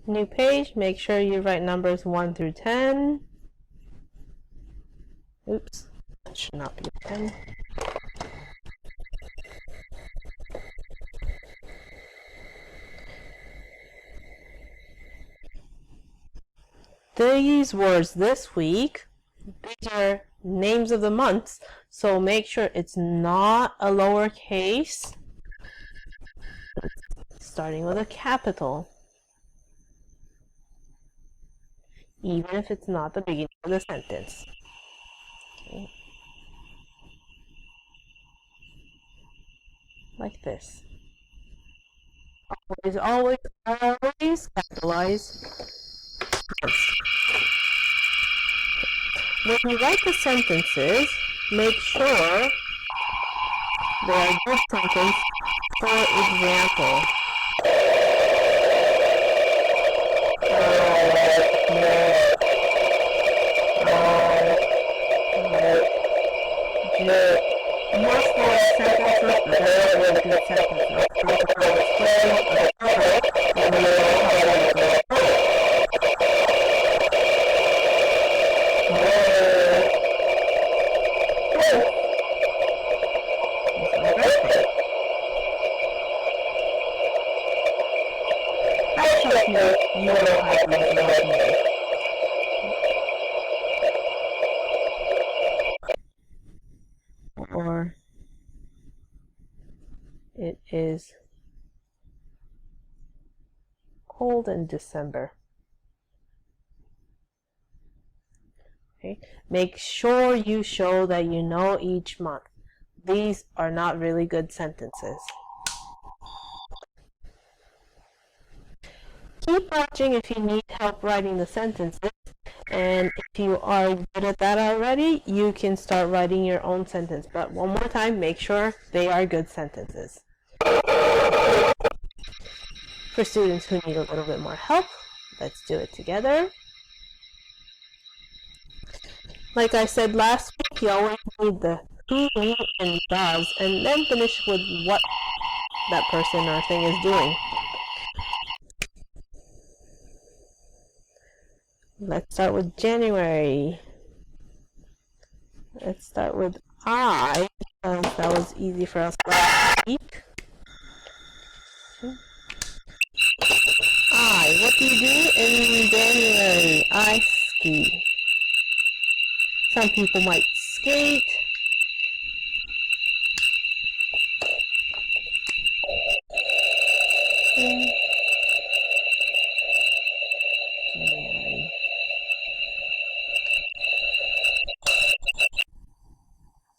New page, make sure you write numbers 1 through 10. Oops, that should not be 10. These words this week, these are names of the months, so make sure it's not a lowercase, starting with a capital, even if it's not the beginning of the sentence. Okay. Like this. Always capitalize first. When you write the sentences, make sure they are good sentences. For example, most of the sentences, but they're really good sentences. You will have these or it is cold in December. Okay, make sure you show that you know each month. These are not really good sentences. Keep watching if you need help writing the sentences, and if you are good at that already, you can start writing your own sentence. But one more time, make sure they are good sentences. For students who need a little bit more help, let's do it together. Like I said last week, you always need the who, and does, and then finish with what that person or thing is doing. Let's start with January. Let's start with I, because that was easy for us last week. I, what do you do in January? I ski. Some people might skate. January.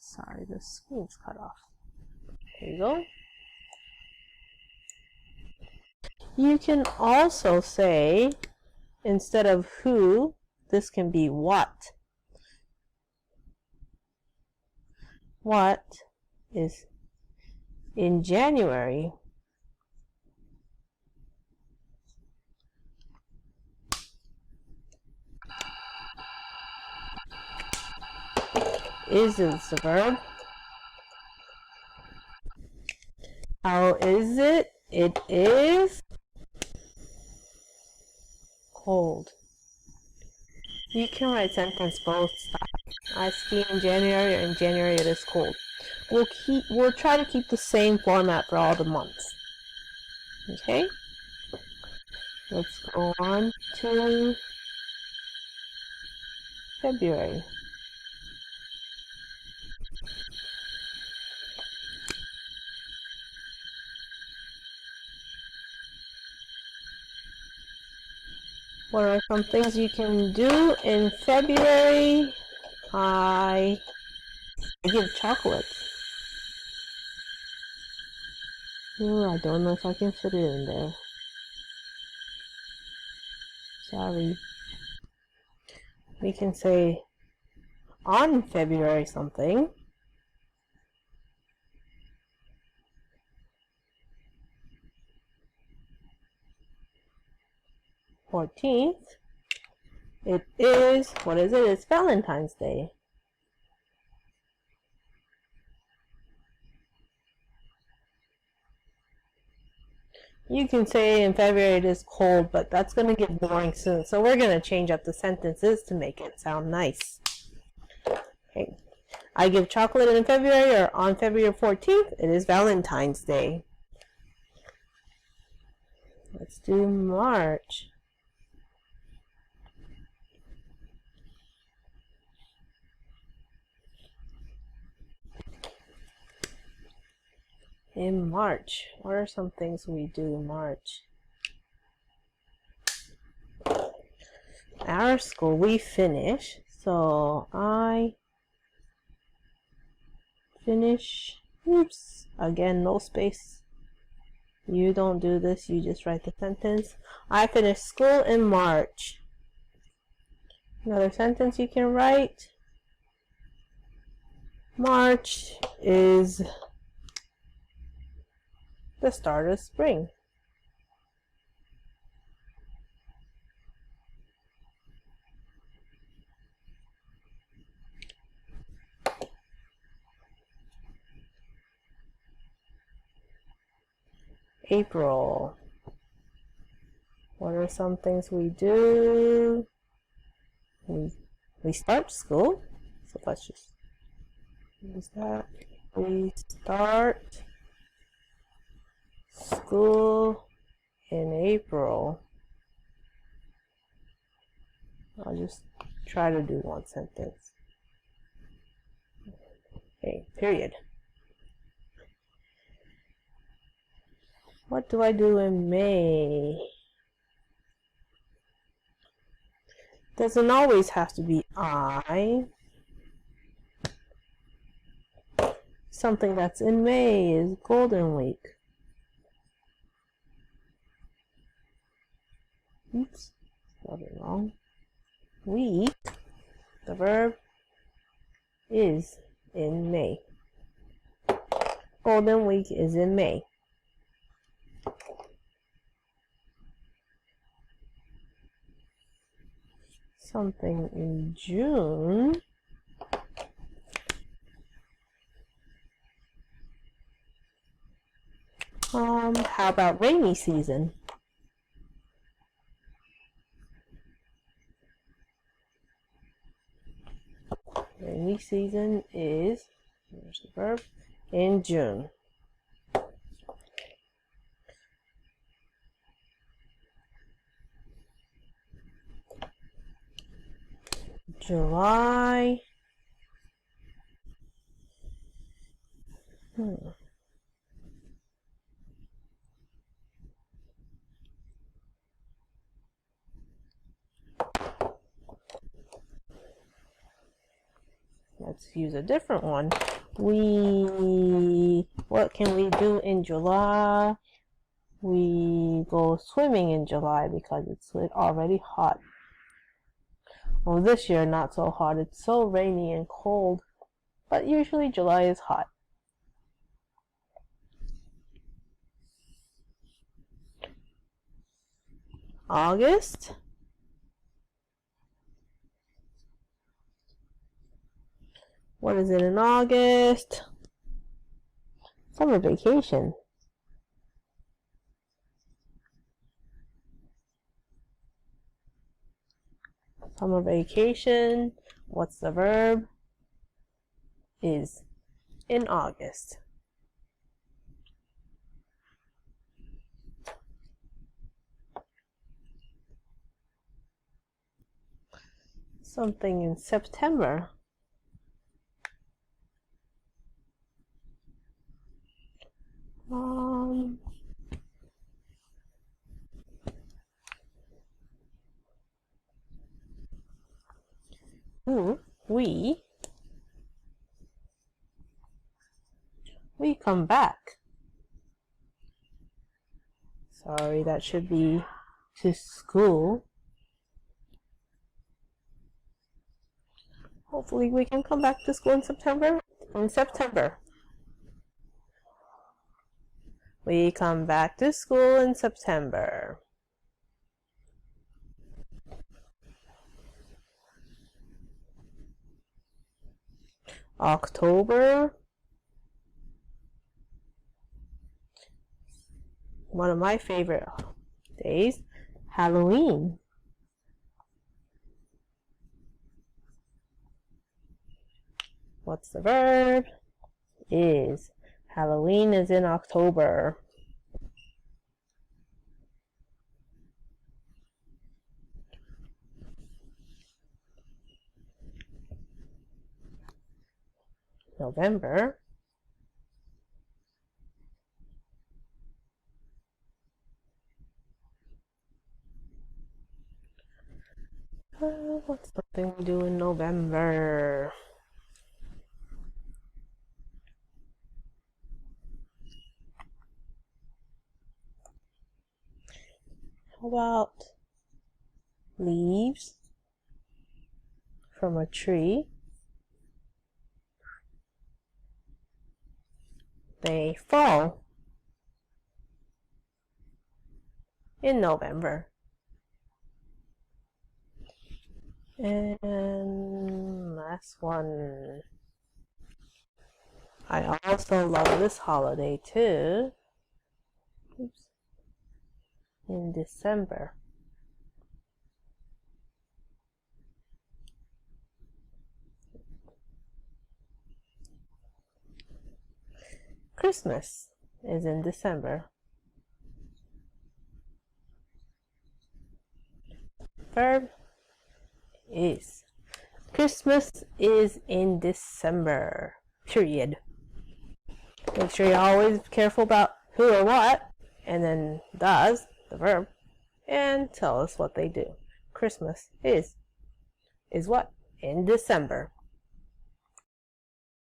Sorry, the screen's cut off. There you go. You can also say, instead of who, this can be what. What is in January? Is the verb. How is it? It is cold. You can write sentence both sides. I ski in January, or in January it is cold. We'll try to keep the same format for all the months. Okay? Let's go on to February. What are some things you can do in February? I give chocolates. Oh, I don't know if I can fit it in there. Sorry. We can say on February something. (14th). It is, what is it? It's Valentine's Day. You can say in February it is cold, but that's going to get boring soon. So we're going to change up the sentences to make it sound nice. Okay. I give chocolate in February, or on February 14th, it is Valentine's Day. Let's do March. In March, what are some things we do in March? Our school, we finish. So I finish. Oops. Again, no space. You don't do this, you just write the sentence. I finish school in March. Another sentence you can write. March is the start of spring. April. What are some things we do? We start school. So let's just use that. We start school in April. I'll just try to do one sentence. Okay, period. What do I do in May? Doesn't always have to be I. Something that's in May is Golden Week. Oops, spelled it wrong. Week, the verb, is in May. Golden Week is in May. Something in June. How about rainy season? Rainy season is, there's the verb, in June. July. Let's use a different one. What can we do in July? We go swimming in July because it's already hot. Well, this year not so hot. It's so rainy and cold, but usually July is hot. August. What is it in August? Summer vacation. Summer vacation. What's the verb? Is in August. Something in September. We come back. Sorry, that should be to school. Hopefully we can come back to school in September. In September. We come back to school in September. October. one of my favorite days, Halloween. What's the verb? Is. Halloween is in October. November. What's something we do in November? How about leaves from a tree? They fall in November. And last one. I also love this holiday too. Oops. In December. Christmas is in December. Verb is. Christmas is in December. Period. Make sure you're always careful about who or what, and then does, the verb, and tell us what they do. Christmas is what? In December.